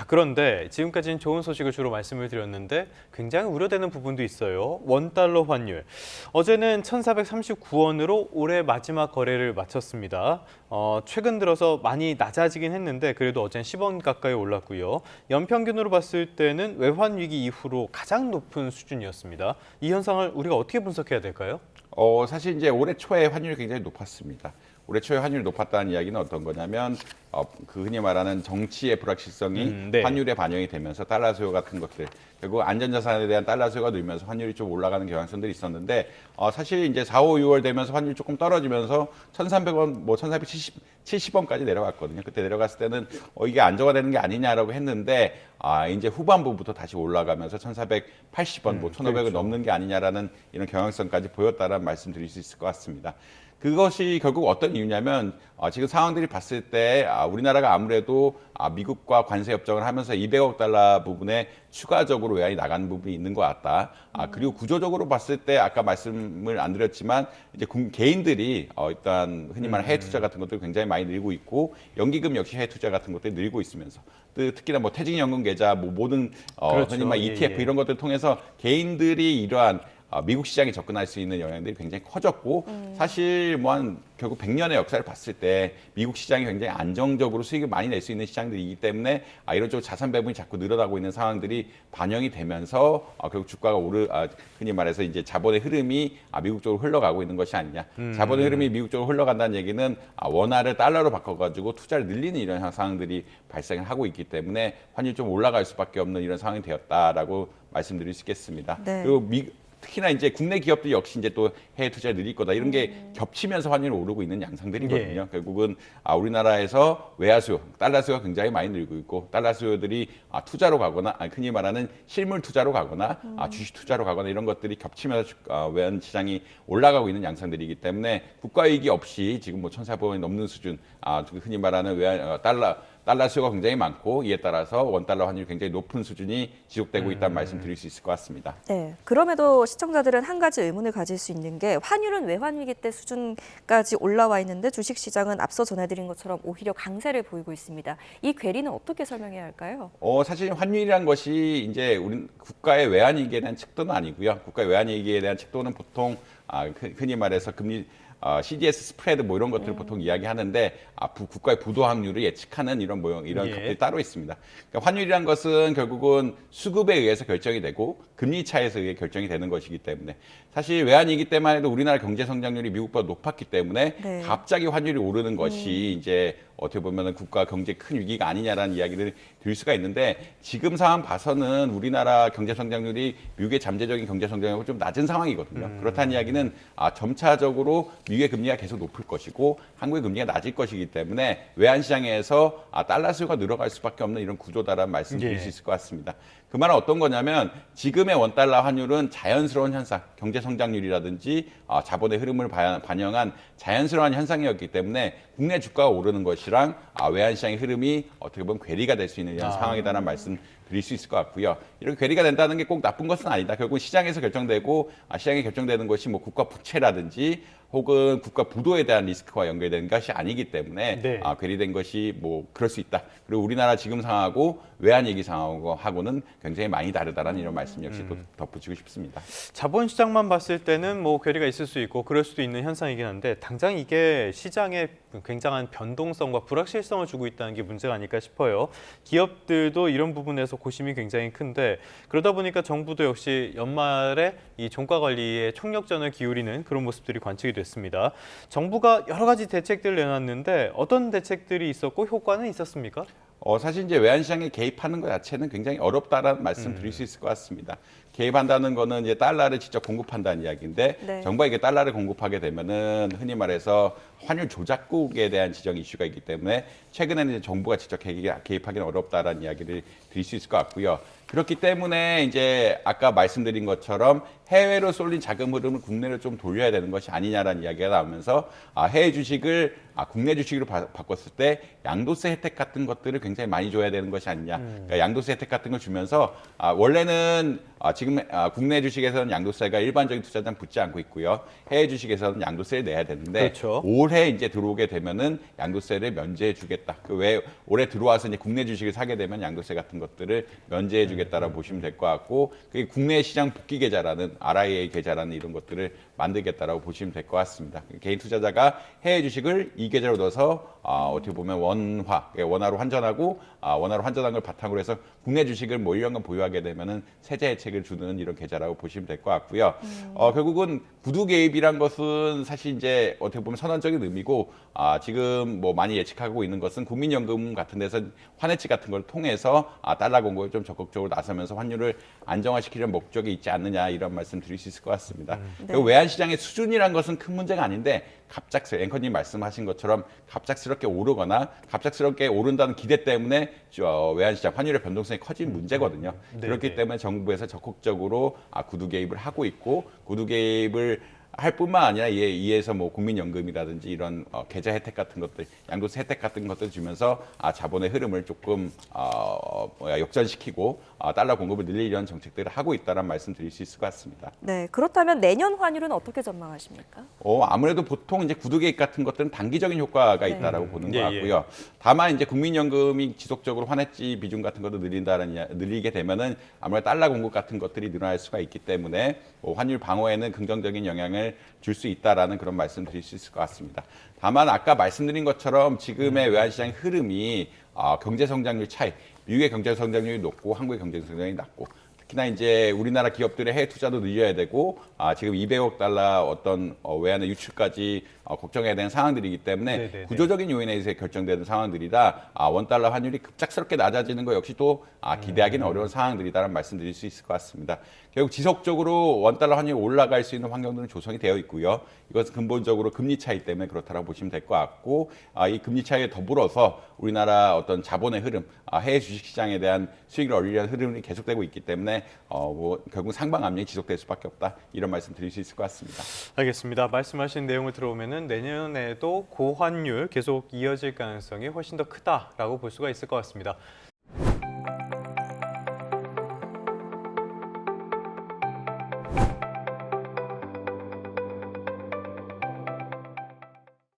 그런데 지금까지는 좋은 소식을 주로 말씀을 드렸는데 굉장히 우려되는 부분도 있어요. 원달러 환율. 어제는 1,439원으로 올해 마지막 거래를 마쳤습니다. 최근 들어서 많이 낮아지긴 했는데 그래도 어제는 10원 가까이 올랐고요. 연평균으로 봤을 때는 외환 위기 이후로 가장 높은 수준이었습니다. 이 현상을 우리가 어떻게 분석해야 될까요? 사실 이제 올해 초에 환율이 굉장히 높았습니다. 올해 초에 환율이 높았다는 이야기는 어떤 거냐면 그 흔히 말하는 정치의 불확실성이 네. 환율에 반영이 되면서 달러 수요 같은 것들 결국 안전자산에 대한 달러 수요가 늘면서 환율이 좀 올라가는 경향성들이 있었는데 사실 이제 4, 5, 6월 되면서 환율이 조금 떨어지면서 1,300원, 뭐 1,470원까지 내려갔거든요. 그때 내려갔을 때는 이게 안정화되는 게 아니냐라고 했는데 이제 후반부부터 다시 올라가면서 1,480원, 뭐 1,500원 그렇죠. 넘는 게 아니냐라는 이런 경향성까지 보였다라는 말씀 드릴 수 있을 것 같습니다. 그것이 결국 어떤 이유냐면 지금 상황들이 봤을 때 우리나라가 아무래도 미국과 관세 협정을 하면서 200억 달러 부분에 추가적으로 외환이 나가는 부분이 있는 것 같다. 그리고 구조적으로 봤을 때 아까 말씀을 안 드렸지만 이제 개인들이 일단 흔히 말하는 해외 투자 같은 것들 굉장히 많이 늘고 있고 연기금 역시 해외 투자 같은 것들이 늘고 있으면서 특히나 뭐 퇴직연금 계좌 뭐 모든 그렇죠. 흔히 말 ETF 이런 것들 통해서 개인들이 이러한 미국 시장에 접근할 수 있는 영향들이 굉장히 커졌고 사실 뭐 한 결국 100년의 역사를 봤을 때 미국 시장이 굉장히 안정적으로 수익을 많이 낼 수 있는 시장들이기 때문에 이런 쪽으로 자산 배분이 자꾸 늘어나고 있는 상황들이 반영이 되면서 결국 주가가 흔히 말해서 이제 자본의 흐름이 미국 쪽으로 흘러가고 있는 것이 아니냐. 자본의 흐름이 미국 쪽으로 흘러간다는 얘기는 원화를 달러로 바꿔가지고 투자를 늘리는 이런 상황들이 발생을 하고 있기 때문에 환율이 좀 올라갈 수밖에 없는 이런 상황이 되었다라고 말씀드릴 수 있겠습니다. 네. 그리고 특히나 이제 국내 기업들이 역시 이제 또 해외 투자를 늘릴 거다 이런 게 겹치면서 환율이 오르고 있는 양상들이거든요. 예. 결국은 우리나라에서 외화 수요, 달러 수요가 굉장히 많이 늘고 있고 달러 수요들이 투자로 가거나 흔히 말하는 실물 투자로 가거나 주식 투자로 가거나 이런 것들이 겹치면서 외환 시장이 올라가고 있는 양상들이기 때문에 국가 위기 없이 지금 뭐 1,400원이 넘는 수준, 흔히 말하는 외환 달러 수요가 굉장히 많고 이에 따라서 원달러 환율이 굉장히 높은 수준이 지속되고 있다는 말씀 드릴 수 있을 것 같습니다. 네, 그럼에도 시청자들은 한 가지 의문을 가질 수 있는 게 환율은 외환위기 때 수준까지 올라와 있는데 주식시장은 앞서 전해드린 것처럼 오히려 강세를 보이고 있습니다. 이 괴리는 어떻게 설명해야 할까요? 사실 환율이란 것이 이제 우리 국가의 외환위기에 대한 척도는 아니고요. 국가의 외환위기에 대한 척도는 보통 흔히 말해서 금리 CDS 스프레드 뭐 이런 것들을 보통 이야기하는데 국가의 부도 확률을 예측하는 이런 예. 것들이 따로 있습니다. 그러니까 환율이란 것은 결국은 수급에 의해서 결정이 되고 금리 차에서 의해 결정이 되는 것이기 때문에 사실 외환위기 때만 해도 우리나라 경제 성장률이 미국보다 높았기 때문에 네. 갑자기 환율이 오르는 것이 이제 어떻게 보면 국가 경제 큰 위기가 아니냐라는 이야기를 드릴 수가 있는데 지금 상황 봐서는 우리나라 경제 성장률이 미국의 잠재적인 경제 성장률하고 좀 낮은 상황이거든요. 그렇다는 이야기는 점차적으로 미국의 금리가 계속 높을 것이고 한국의 금리가 낮을 것이기 때문에 외환 시장에서 달러 수요가 늘어갈 수밖에 없는 이런 구조다라는 말씀 드릴 수 있을 것 같습니다. 그 말은 어떤 거냐면 지금의 원달러 환율은 자연스러운 현상, 경제 성장률이라든지 자본의 흐름을 반영한 자연스러운 현상이었기 때문에 국내 주가가 오르는 것이랑 외환 시장의 흐름이 어떻게 보면 괴리가 될 수 있는 이런 상황이다라는 말씀 드릴 수 있을 것 같고요. 이렇게 괴리가 된다는 게 꼭 나쁜 것은 아니다. 결국 시장에서 결정되고 시장에 결정되는 것이 뭐 국가 부채라든지 혹은 국가 부도에 대한 리스크와 연결되는 것이 아니기 때문에 네. 괴리된 것이 뭐 그럴 수 있다. 그리고 우리나라 지금 상황하고 외환 얘기 상황하고는 굉장히 많이 다르다라는 이런 말씀 역시 또 덧붙이고 싶습니다. 자본시장만 봤을 때는 뭐 괴리가 있을 수 있고 그럴 수도 있는 현상이긴 한데 당장 이게 시장에 굉장한 변동성과 불확실성을 주고 있다는 게 문제가 아닐까 싶어요. 기업들도 이런 부분에서 고심이 굉장히 큰데 그러다 보니까 정부도 역시 연말에 이 종가 관리에 총력전을 기울이는 그런 모습들이 관측이 됐습니다. 정부가 여러 가지 대책들을 내놨는데 어떤 대책들이 있었고 효과는 있었습니까? 사실 이제 외환 시장에 개입하는 것 자체는 굉장히 어렵다라는 말씀 드릴 수 있을 것 같습니다. 개입한다는 거는 이제 달러를 직접 공급한다는 이야기인데 네. 정부가 이게 달러를 공급하게 되면은 흔히 말해서 환율 조작국에 대한 지적 이슈가 있기 때문에 최근에는 이제 정부가 직접 개입하기는 어렵다라는 이야기를 드릴 수 있을 것 같고요. 그렇기 때문에 이제 아까 말씀드린 것처럼 해외로 쏠린 자금 흐름을 국내로 좀 돌려야 되는 것이 아니냐라는 이야기가 나오면서 해외 주식을 국내 주식으로 바꿨을 때 양도세 혜택 같은 것들을 굉장히 많이 줘야 되는 것이 아니냐. 그러니까 양도세 혜택 같은 걸 주면서 원래는 지금 국내 주식에서는 양도세가 일반적인 투자자는 붙지 않고 있고요. 해외 주식에서는 양도세를 내야 되는데 그렇죠. 올해 이제 들어오게 되면은 양도세를 면제해 주겠다. 왜 올해 들어와서 이제 국내 주식을 사게 되면 양도세 같은 것들을 면제해 주겠다라고 보시면 될 것 같고 그게 국내 시장 복귀 계좌라는 RIA 계좌라는 이런 것들을 만들겠다라고 보시면 될 것 같습니다. 개인 투자자가 해외 주식을 이 계좌로 넣어서 어떻게 보면 원화로 환전하고 원화로 환전한 걸 바탕으로 해서 국내 주식을 뭐 1년간 보유하게 되면은 세제 혜택을 주는 이런 계좌라고 보시면 될 것 같고요. 결국은 구두 개입이란 것은 사실 이제 어떻게 보면 선언적인 의미고 지금 뭐 많이 예측하고 있는 것은 국민연금 같은 데서 환해치 같은 걸 통해서 달러 공급을 좀 적극적으로 나서면서 환율을 안정화시키려는 목적이 있지 않느냐 이런 말씀 드릴 수 있을 것 같습니다. 그리고 외환 시장의 수준이란 것은 큰 문제가 아닌데 갑작스레 앵커님 말씀하신 것처럼 갑작스럽게 오르거나 갑작스럽게 오른다는 기대 때문에 외환시장 환율의 변동성이 커진 문제거든요. 그렇기 때문에 정부에서 적극적으로 구두 개입을 하고 있고 구두 개입을 할 뿐만 아니라 이에서 뭐 국민연금이라든지 이런 계좌 혜택 같은 것들, 양도세 혜택 같은 것들 주면서 자본의 흐름을 조금 역전시키고 달러 공급을 늘리려는 정책들을 하고 있다는 말씀 드릴 수 있을 것 같습니다. 네, 그렇다면 내년 환율은 어떻게 전망하십니까? 아무래도 보통 이제 구두 개입 같은 것들은 단기적인 효과가 있다라고 보는 것 같고요. 다만 이제 국민연금이 지속적으로 환해지 비중 같은 것도 늘리게 되면은 아무래도 달러 공급 같은 것들이 늘어날 수가 있기 때문에 환율 방어에는 긍정적인 영향을 줄 수 있다라는 그런 말씀 드릴 수 있을 것 같습니다. 다만 아까 말씀드린 것처럼 지금의 외환시장 흐름이 경제 성장률 차이, 미국의 경제 성장률이 높고 한국의 경제 성장률이 낮고 특히나 이제 우리나라 기업들의 해외 투자도 늘려야 되고 지금 200억 달러 어떤 외환의 유출까지 걱정해야 되는 상황들이기 때문에 구조적인 요인에 의해서 결정되는 상황들이다. 원달러 환율이 급작스럽게 낮아지는 것 역시 또 기대하기는 어려운 상황들이다라는 말씀드릴 수 있을 것 같습니다. 결국 지속적으로 원달러 환율이 올라갈 수 있는 환경들은 조성이 되어 있고요. 이것은 근본적으로 금리 차이 때문에 그렇다고 보시면 될 것 같고 이 금리 차이에 더불어서 우리나라 어떤 자본의 흐름, 해외 주식시장에 대한 수익을 얻으려는 흐름이 계속되고 있기 때문에 결국 상방 압력이 지속될 수밖에 없다. 이런 말씀 드릴 수 있을 것 같습니다. 알겠습니다. 말씀하신 내용을 들어보면은 내년에도 고환율 계속 이어질 가능성이 훨씬 더 크다라고 볼 수가 있을 것 같습니다.